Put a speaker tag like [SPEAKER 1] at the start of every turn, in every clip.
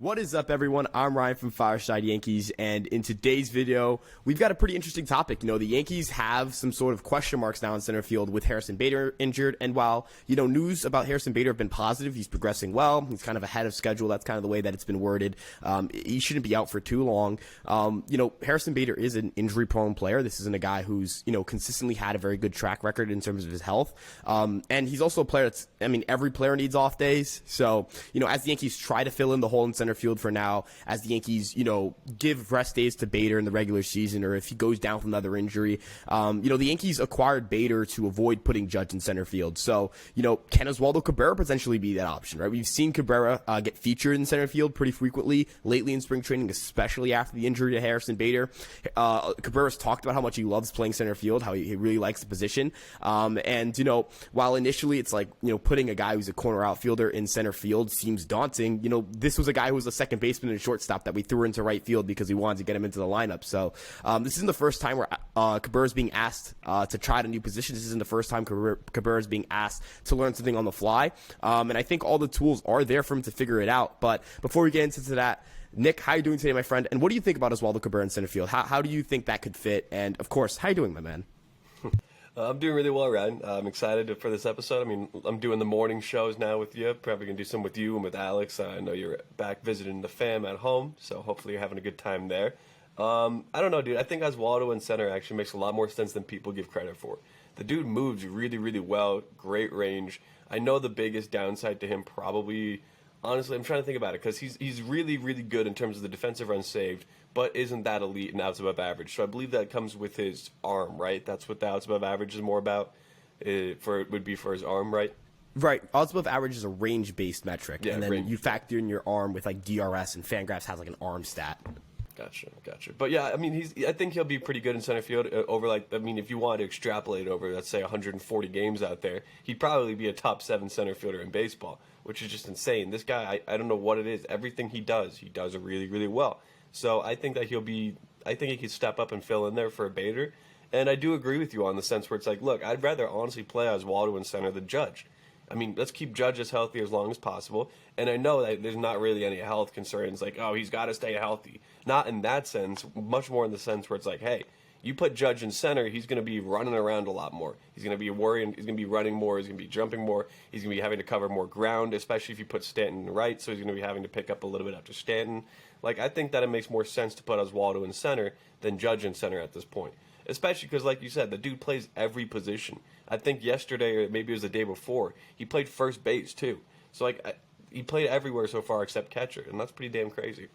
[SPEAKER 1] What is up, everyone? I'm Ryan from Fireside Yankees, and in today's video, we've got a pretty interesting topic. The Yankees have some sort of question marks now in center field with Harrison Bader injured, and while, news about Harrison Bader have been positive, he's progressing well, he's kind of ahead of schedule, that's kind of the way that it's been worded. He shouldn't be out for too long. Harrison Bader is an injury-prone player. This isn't a guy who's, consistently had a very good track record in terms of his health, and he's also a player that's, every player needs off days, so, as the Yankees try to fill in the hole in center field for now, as the Yankees, give rest days to Bader in the regular season, or if he goes down from another injury, the Yankees acquired Bader to avoid putting Judge in center field. So, can Oswaldo Cabrera potentially be that option, right? We've seen Cabrera get featured in center field pretty frequently lately in spring training, especially after the injury to Harrison Bader. Cabrera's talked about how much he loves playing center field, how he really likes the position. And, while initially it's like, putting a guy who's a corner outfielder in center field seems daunting, this was a guy who was a second baseman and shortstop that we threw into right field because we wanted to get him into the lineup. So this isn't the first time where Cabrera's being asked to try out a new position. This isn't the first time Cabrera's being asked to learn something on the fly. And I think all the tools are there for him to figure it out. But before we get into that, Nick, how are you doing today, my friend? And what do you think about Oswaldo Cabrera in center field? How do you think that could fit? And, of course, how are you doing, my man?
[SPEAKER 2] I'm doing really well, Ryan. I'm excited for this episode. I'm doing the morning shows now with you. Probably going to do some with you and with Alex. I know you're back visiting the fam at home, so hopefully you're having a good time there. I don't know, dude. I think Oswaldo in center actually makes a lot more sense than people give credit for. The dude moves really, really well, great range. I know the biggest downside to him probably, honestly, I'm trying to think about it, because he's really, really good in terms of the defensive runs saved, but isn't that elite and outs above average. So I believe that comes with his arm, right? That's what the outs above average is more about. Would be for his arm, right?
[SPEAKER 1] Right. Outs above average is a range-based metric,
[SPEAKER 2] yeah,
[SPEAKER 1] and then
[SPEAKER 2] range.
[SPEAKER 1] You factor in your arm with like DRS, and Fangraphs has like an arm stat.
[SPEAKER 2] Gotcha. But yeah, I think he'll be pretty good in center field over if you wanted to extrapolate over, let's say, 140 games out there, he'd probably be a top 7 center fielder in baseball, which is just insane. This guy, I don't know what it is. Everything he does really, really well. So I think that I think he could step up and fill in there for a Bader. And I do agree with you on the sense where it's like, look, I'd rather honestly play Oswaldo in center than Judge. Let's keep Judge as healthy as long as possible. And I know that there's not really any health concerns like, oh, he's got to stay healthy. Not in that sense, much more in the sense where it's like, hey, you put Judge in center, he's going to be running around a lot more. He's going to be worrying, he's going to be running more, he's going to be jumping more, he's going to be having to cover more ground, especially if you put Stanton right, so he's going to be having to pick up a little bit after Stanton. I think that it makes more sense to put Oswaldo in center than Judge in center at this point. Especially because, like you said, the dude plays every position. I think yesterday, or maybe it was the day before, he played first base, too. So, he played everywhere so far except catcher, and that's pretty damn crazy.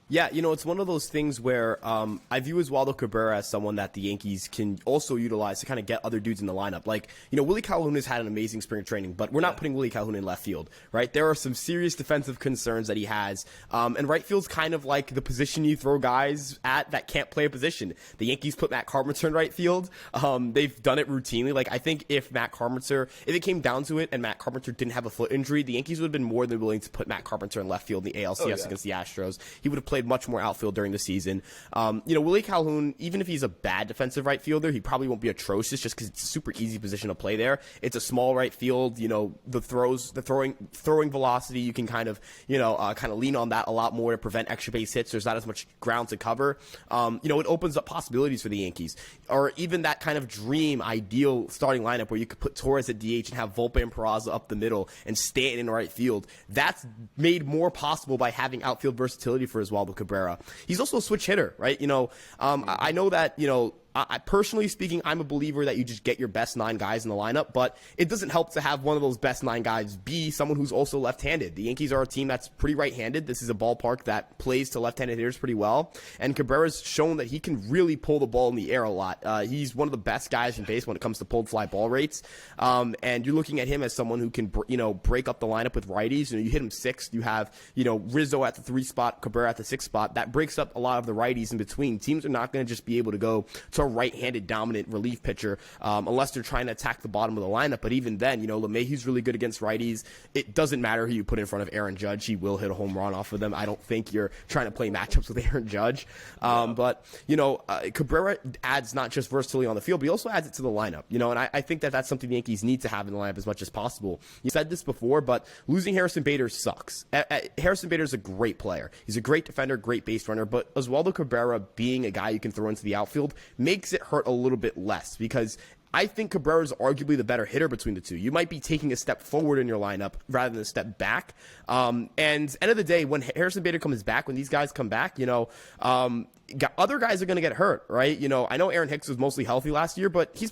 [SPEAKER 1] Yeah, it's one of those things where I view Oswaldo Cabrera as someone that the Yankees can also utilize to kind of get other dudes in the lineup. Willie Calhoun has had an amazing spring training, but we're not putting Willie Calhoun in left field, right? There are some serious defensive concerns that he has, and right field's kind of like the position you throw guys at that can't play a position. The Yankees put Matt Carpenter in right field. They've done it routinely. I think if it came down to it and Matt Carpenter didn't have a foot injury, the Yankees would have been more than willing to put Matt Carpenter in left field in the ALCS against the Astros. He would have played much more outfield during the season. Willie Calhoun, even if he's a bad defensive right fielder, he probably won't be atrocious just because it's a super easy position to play there. It's a small right field. The throwing velocity, you can kind of lean on that a lot more to prevent extra base hits. There's not as much ground to cover. It opens up possibilities for the Yankees, or even that kind of dream ideal starting lineup where you could put Torres at DH and have Volpe and Peraza up the middle and Stanton in right field. That's made more possible by having outfield versatility for Oswaldo Cabrera. He's also a switch hitter, right? I know that, I personally speaking, I'm a believer that you just get your best 9 guys in the lineup, but it doesn't help to have one of those best 9 guys be someone who's also left-handed. The Yankees are a team that's pretty right-handed. This is a ballpark that plays to left-handed hitters pretty well, and Cabrera's shown that he can really pull the ball in the air a lot. He's one of the best guys in base when it comes to pulled fly ball rates, and you're looking at him as someone who can, break up the lineup with righties. You hit him 6th, you have, Rizzo at the 3 spot, Cabrera at the 6 spot. That breaks up a lot of the righties in between. Teams are not going to just be able to go to ultra right-handed dominant relief pitcher, unless they're trying to attack the bottom of the lineup. But even then, LeMahieu's really good against righties. It doesn't matter who you put in front of Aaron Judge. He will hit a home run off of them. I don't think you're trying to play matchups with Aaron Judge. But, Cabrera adds not just versatility on the field, but he also adds it to the lineup. And I think that that's something the Yankees need to have in the lineup as much as possible. You said this before, but losing Harrison Bader sucks. Harrison Bader's a great player. He's a great defender, great base runner, but Oswaldo Cabrera being a guy you can throw into the outfield makes it hurt a little bit less, because I think Cabrera is arguably the better hitter between the two. You might be taking a step forward in your lineup rather than a step back. And end of the day, when Harrison Bader comes back, when these guys come back, other guys are going to get hurt, right? I know Aaron Hicks was mostly healthy last year, but he's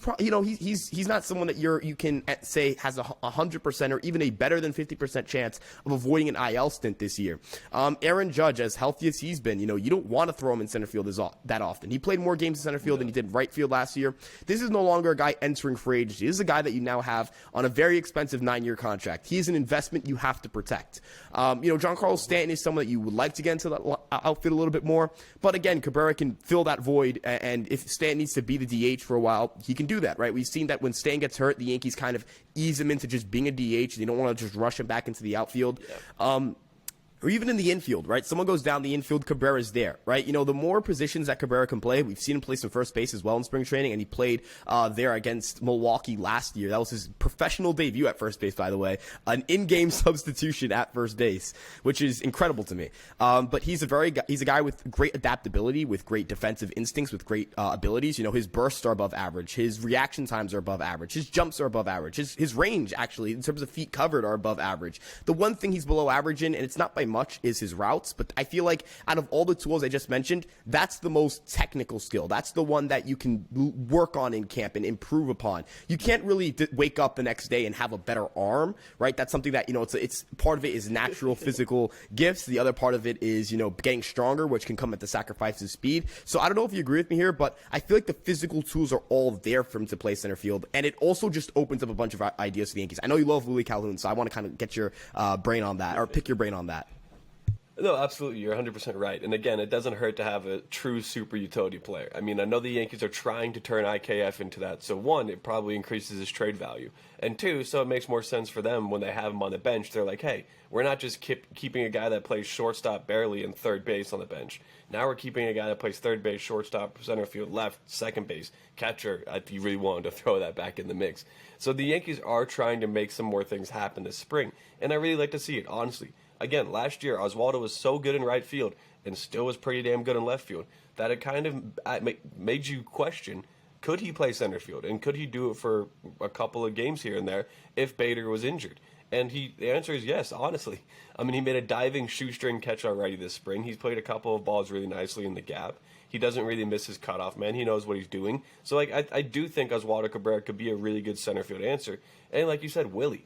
[SPEAKER 1] he's not someone that you can say has 100% or even a better than 50% chance of avoiding an IL stint this year. Aaron Judge, as healthy as he's been, you don't want to throw him in center field that often. He played more games in center field than he did right field last year. This is no longer a guy entering free agency. This is a guy that you now have on a very expensive 9-year contract. He is an investment you have to protect. Giancarlo Stanton is someone that you would like to get into the outfit a little bit more, but again, Cabrera can fill that void, and if Stanton needs to be the DH for a while, he can do that, right? We've seen that when Stanton gets hurt, the Yankees kind of ease him into just being a DH. They don't want to just rush him back into the outfield. Yeah. Or even in the infield, right? Someone goes down the infield, Cabrera's there, right? The more positions that Cabrera can play, we've seen him play some first base as well in spring training, and he played there against Milwaukee last year. That was his professional debut at first base, by the way. An in-game substitution at first base, which is incredible to me. But he's a guy with great adaptability, with great defensive instincts, with great abilities. His bursts are above average. His reaction times are above average. His jumps are above average. His range, actually, in terms of feet covered, are above average. The one thing he's below average in, and it's not by much, is his routes, but I feel like out of all the tools I just mentioned, that's the most technical skill. That's the one that you can work on in camp and improve upon. You can't really wake up the next day and have a better arm, right? That's something that, it's part of it is natural physical gifts. The other part of it is, getting stronger, which can come at the sacrifice of speed. So I don't know if you agree with me here, but I feel like the physical tools are all there for him to play center field, and it also just opens up a bunch of ideas for the Yankees. I know you love Willie Calhoun, so I want to kind of get your brain on that, or pick your brain on that.
[SPEAKER 2] No, absolutely. You're 100% right. And again, it doesn't hurt to have a true super utility player. I mean, I know the Yankees are trying to turn IKF into that. So one, it probably increases his trade value. And two, so it makes more sense for them when they have him on the bench. They're like, hey, we're not just keeping a guy that plays shortstop barely and third base on the bench. Now we're keeping a guy that plays third base, shortstop, center field, left, second base, catcher, if you really wanted to throw that back in the mix. So the Yankees are trying to make some more things happen this spring. And I really like to see it, honestly. Again, last year, Oswaldo was so good in right field and still was pretty damn good in left field that it kind of made you question, could he play center field? And could he do it for a couple of games here and there if Bader was injured? And the answer is yes, honestly. I mean, he made a diving shoestring catch already this spring. He's played a couple of balls really nicely in the gap. He doesn't really miss his cutoff man. He knows what he's doing. So, I do think Oswaldo Cabrera could be a really good center field answer. And like you said, Willie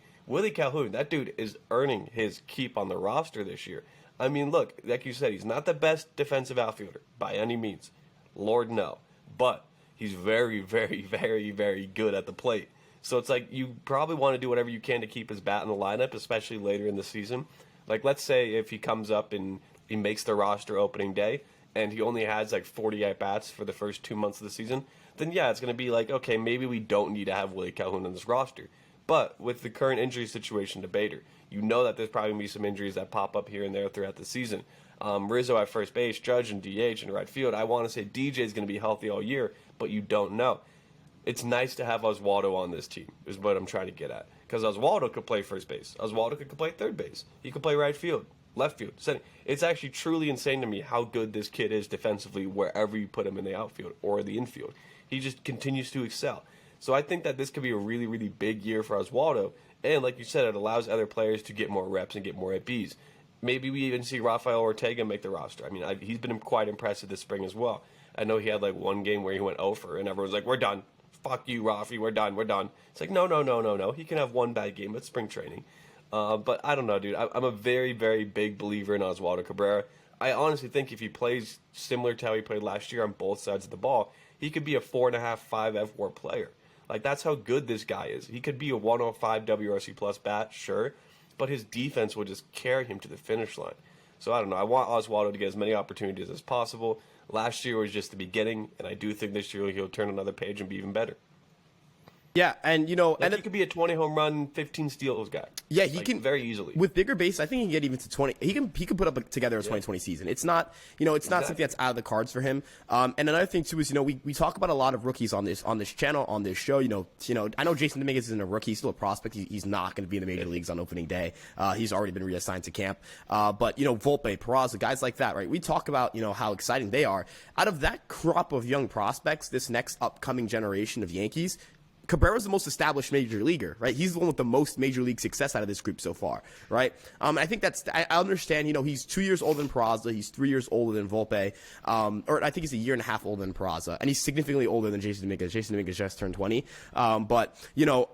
[SPEAKER 2] Calhoun, that dude is earning his keep on the roster this year. I mean, look, like you said, he's not the best defensive outfielder by any means. Lord, no. But he's very, very, very, very good at the plate. So it's like you probably want to do whatever you can to keep his bat in the lineup, especially later in the season. Like, let's say if he comes up and he makes the roster opening day and he only has like 40 at-bats for the first 2 months of the season, then yeah, it's going to be like, okay, maybe we don't need to have Willie Calhoun on this roster. But with the current injury situation to Bader, you know that there's probably going to be some injuries that pop up here and there throughout the season. Rizzo at first base, Judge and DH in right field. I want to say DJ is going to be healthy all year, but you don't know. It's nice to have Oswaldo on this team, is what I'm trying to get at. Because Oswaldo could play first base. Oswaldo could play third base. He could play right field, left field, center. It's actually truly insane to me how good this kid is defensively wherever you put him in the outfield or the infield. He just continues to excel. So I think that this could be a really, really big year for Oswaldo. And like you said, it allows other players to get more reps and get more at-bats. Maybe we even see Rafael Ortega make the roster. I mean, he's been quite impressive this spring as well. I know he had like one game where he went 0 for, and everyone's like, we're done. Fuck you, Rafi, we're done. It's like, no. He can have one bad game at spring training. But I don't know, dude. I'm a very, very big believer in Oswaldo Cabrera. I honestly think if he plays similar to how he played last year on both sides of the ball, he could be a 4.5, 5 F4 player. Like, that's how good this guy is. He could be a 105 WRC plus bat, sure, but his defense will just carry him to the finish line. So I don't know. I want Oswaldo to get as many opportunities as possible. Last year was just the beginning, and I do think this year he'll turn another page and be even better.
[SPEAKER 1] Yeah, and
[SPEAKER 2] He could be a 20 home run, 15 steals guy.
[SPEAKER 1] Yeah, he can
[SPEAKER 2] very easily
[SPEAKER 1] with bigger base. I think he can get even to 20. He can put up together a 2020 season. It's not not something that's out of the cards for him. And another thing too is we talk about a lot of rookies on this channel, on this show. I know Jason Dominguez isn't a rookie; he's still a prospect. He's not going to be in the major leagues on opening day. He's already been reassigned to camp. But Volpe, Peraza, guys like that, right? We talk about how exciting they are. Out of that crop of young prospects, this next upcoming generation of Yankees, Cabrera's the most established major leaguer, right? He's the one with the most major league success out of this group so far, right? I think I understand, he's 2 years older than Peraza. He's 3 years older than Volpe. Or I think he's a year and a half older than Peraza. And he's significantly older than Jason Dominguez. Jason Dominguez just turned 20. But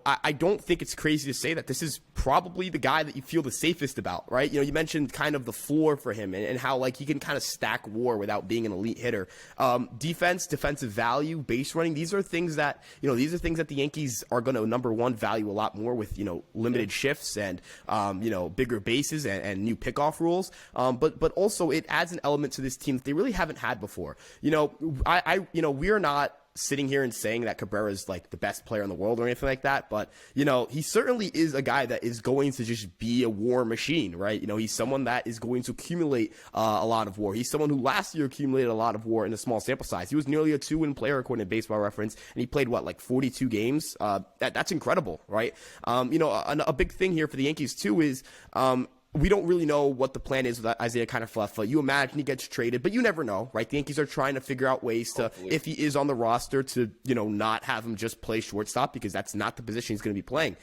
[SPEAKER 1] I don't think it's crazy to say that this is probably the guy that you feel the safest about, right? You mentioned kind of the floor for him and how, he can kind of stack WAR without being an elite hitter. Defense, defensive value, base running, these are things that the Yankees are going to, number one, value a lot more with, limited shifts and, bigger bases and new pickoff rules. But also it adds an element to this team that they really haven't had before. We are not sitting here and saying that Cabrera is the best player in the world or anything like that, but he certainly is a guy that is going to just be a WAR machine, right? He's someone that is going to accumulate a lot of WAR. He's someone who last year accumulated a lot of WAR in a small sample size. He was nearly a 2-win player according to Baseball Reference, and he played 42 games. That's incredible, right? A big thing here for the Yankees too is we don't really know what the plan is with Isaiah Kiner-Falefa. You imagine he gets traded, but you never know, right? The Yankees are trying to figure out ways to, if he is on the roster, to, not have him just play shortstop, because that's not the position he's going to be playing.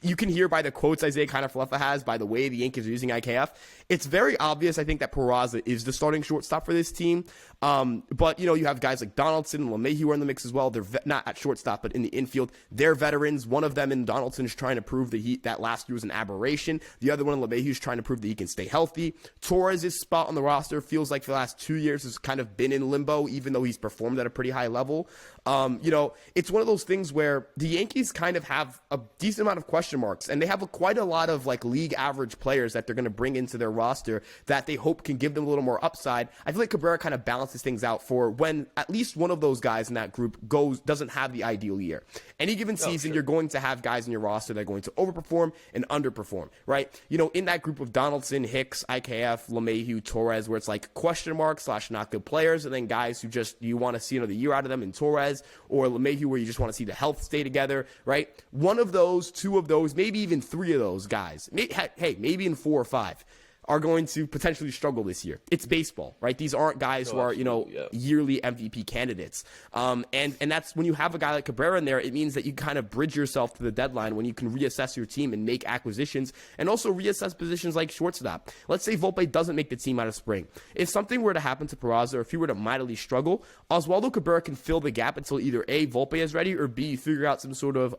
[SPEAKER 1] You can hear by the quotes Isaiah Kiner-Falefa has, by the way the Yankees are using IKF, it's very obvious, I think, that Peraza is the starting shortstop for this team. But, you have guys like Donaldson and LeMahieu are in the mix as well. They're not at shortstop, but in the infield. They're veterans. One of them in Donaldson is trying to prove that last year was an aberration. The other one in LeMahieu is trying to prove that he can stay healthy. Torres' spot on the roster feels like for the last 2 years has kind of been in limbo, even though he's performed at a pretty high level. It's one of those things where the Yankees kind of have a decent amount of question marks, and they have quite a lot of league average players that they're going to bring into their roster that they hope can give them a little more upside. I feel like Cabrera kind of balances things out for when at least one of those guys in that group doesn't have the ideal year. Any given season, you're going to have guys in your roster that are going to overperform and underperform, right? In that group of Donaldson, Hicks, IKF, LeMahieu, Torres, where it's question mark / not good players, and then guys who just you want to see another year out of them in Torres or LeMahieu, where you just want to see the health stay together, right? One of those, two of those, maybe even three of those guys, maybe in 4 or 5, are going to potentially struggle this year. It's baseball, right? These aren't guys who are, yearly MVP candidates. And that's when you have a guy like Cabrera in there, it means that you kind of bridge yourself to the deadline when you can reassess your team and make acquisitions and also reassess positions like shortstop. Let's say Volpe doesn't make the team out of spring. If something were to happen to Peraza, or if he were to mightily struggle, Oswaldo Cabrera can fill the gap until either A, Volpe is ready, or B, figure out some sort of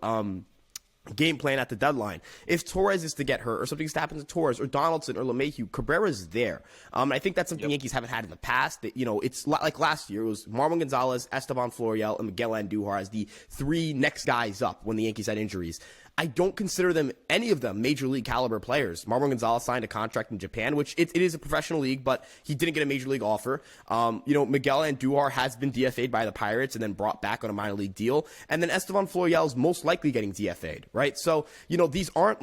[SPEAKER 1] game plan at the deadline. If Torres is to get hurt or something's to happen to Torres or Donaldson or LeMahieu, Cabrera's there. I think that's something Yankees haven't had in the past. That, it's like last year. It was Marwin Gonzalez, Esteban Florial, and Miguel Andujar as the 3 next guys up when the Yankees had injuries. I don't consider any of them major league caliber players. Marwin Gonzalez signed a contract in Japan, which it is a professional league, but he didn't get a major league offer. Miguel Andujar has been DFA'd by the Pirates and then brought back on a minor league deal. And then Esteban Florial is most likely getting DFA'd, right? So, these aren't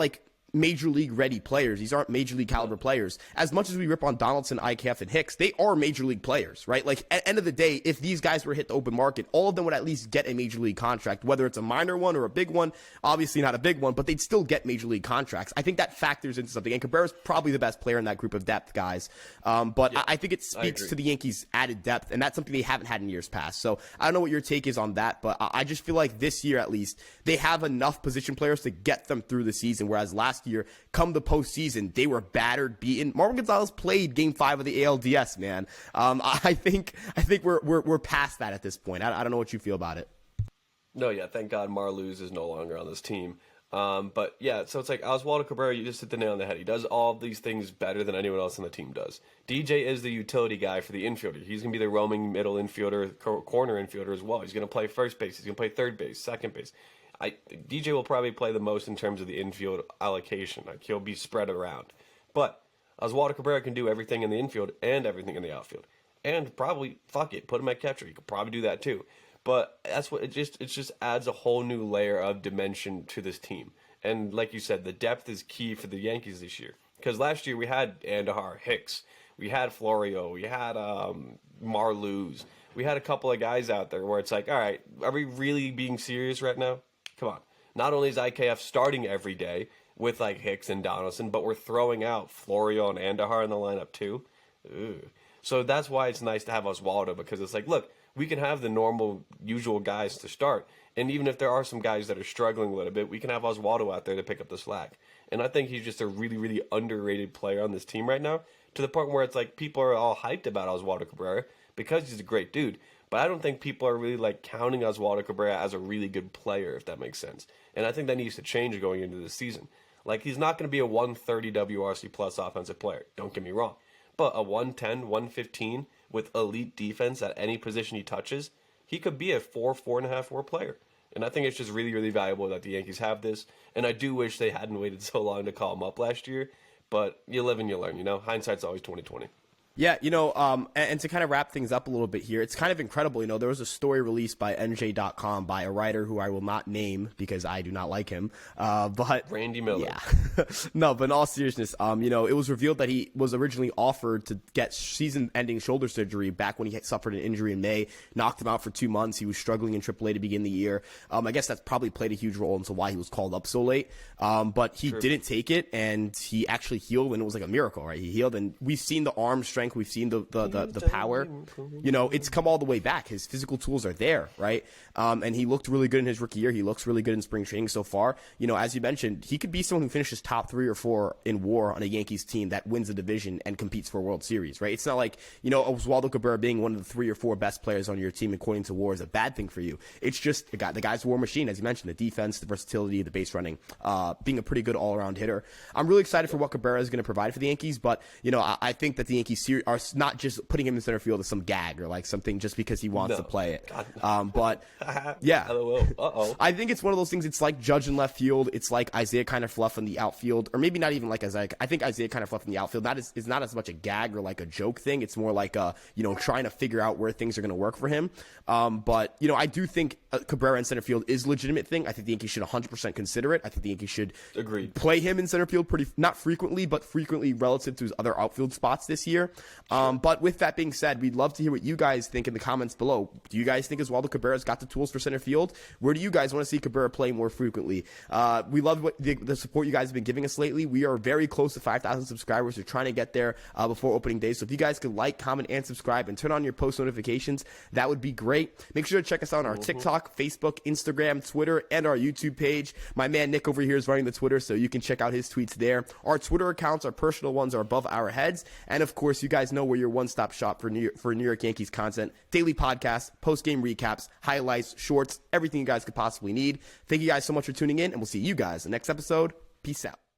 [SPEAKER 1] major league ready players. These aren't major league caliber players. As much as we rip on Donaldson, IKF, and Hicks, they are major league players, right? At the end of the day, if these guys were hit the open market, all of them would at least get a major league contract, whether it's a minor one or a big one. Obviously not a big one, but they'd still get major league contracts. I think that factors into something. And Cabrera's probably the best player in that group of depth guys. I think it speaks to the Yankees' added depth, and that's something they haven't had in years past. So I don't know what your take is on that, but I just feel like this year at least, they have enough position players to get them through the season, whereas last year, come the postseason, they were battered, beaten. Marwin Gonzalez played Game 5 of the ALDS, man. I think we're past that at this point. I don't know what you feel about it.
[SPEAKER 2] No, yeah, thank God Marluz is no longer on this team. But yeah, so it's Oswaldo Cabrera, you just hit the nail on the head. He does all of these things better than anyone else on the team does. DJ is the utility guy for the infielder. He's going to be the roaming middle infielder, corner infielder as well. He's going to play first base. He's going to play third base, second base. DJ will probably play the most in terms of the infield allocation. He'll be spread around. But Oswaldo Cabrera can do everything in the infield and everything in the outfield. and probably fuck it, put him at catcher. You could probably do that too. But that's what it just adds a whole new layer of dimension to this team. And like you said, the depth is key for the Yankees this year. Because last year we had Andahar, Hicks, we had Florio, we had Marluz, we had a couple of guys out there where it's like, all right, are we really being serious right now? Come on. Not only is IKF starting every day with like Hicks and Donaldson, but we're throwing out Florio and Andahar in the lineup too. Ugh. So that's why it's nice to have Oswaldo, because it's like, look, we can have the normal, usual guys to start. And even if there are some guys that are struggling a little bit, we can have Oswaldo out there to pick up the slack. And I think he's just a really, really underrated player on this team right now, to the point where it's like people are all hyped about Oswaldo Cabrera because he's a great dude. But I don't think people are really like counting Oswaldo Cabrera as a really good player, if that makes sense. And I think that needs to change going into this season. Like, he's not going to be a 130 WRC plus offensive player, don't get me wrong. But a 110, 115 with elite defense at any position he touches, he could be a 4.5 WAR player. And I think it's just really, really valuable that the Yankees have this. And I do wish they hadn't waited so long to call him up last year. But you live and you learn, Hindsight's always 20/20.
[SPEAKER 1] Yeah, and to kind of wrap things up a little bit here, it's kind of incredible. There was a story released by NJ.com by a writer who I will not name because I do not like him. But
[SPEAKER 2] Randy Miller.
[SPEAKER 1] Yeah. No, but in all seriousness, it was revealed that he was originally offered to get season-ending shoulder surgery back when he had suffered an injury in May, knocked him out for 2 months. He was struggling in AAA to begin the year. I guess that's probably played a huge role into why he was called up so late. But he didn't take it, and he actually healed, and it was like a miracle, right? He healed, and we've seen the arm strength. We've seen the power. It's come all the way back. His physical tools are there, right? And he looked really good in his rookie year. He looks really good in spring training so far. As you mentioned, he could be someone who finishes top 3 or 4 in WAR on a Yankees team that wins the division and competes for a World Series, right? It's not like, Oswaldo Cabrera being one of the 3 or 4 best players on your team according to WAR is a bad thing for you. It's just the guy's a WAR machine, as you mentioned, the defense, the versatility, the base running, being a pretty good all-around hitter. I'm really excited for what Cabrera is going to provide for the Yankees, but, I think that the Yankees are not just putting him in center field as some gag or like something just because he wants to play it. But yeah, I think it's one of those things. It's like Judge in left field. It's like Isaiah kind of fluff in the outfield, or maybe not even like Isaiah. I think Isaiah kind of fluff in the outfield. Is not as much a gag or like a joke thing. It's more like trying to figure out where things are going to work for him. But I do think Cabrera in center field is a legitimate thing. I think the Yankees should 100% consider it. I think the Yankees should play him in center field not frequently, but frequently relative to his other outfield spots this year. But with that being said, we'd love to hear what you guys think in the comments below. Do you guys think Oswaldo Cabrera's got the tools for center field? Where do you guys want to see Cabrera play more frequently? We love the support you guys have been giving us lately. We are very close to 5,000 subscribers. We're trying to get there before opening day. So if you guys could like, comment, and subscribe and turn on your post notifications, that would be great. Make sure to check us out on our TikTok, Facebook, Instagram, Twitter, and our YouTube page. My man Nick over here is running the Twitter, so you can check out his tweets there. Our Twitter accounts, our personal ones, are above our heads. And of course, you guys know we're your one-stop shop for New York Yankees content, daily podcasts, post-game recaps, highlights, shorts, everything you guys could possibly need. Thank you guys so much for tuning in, and we'll see you guys in the next episode. Peace out.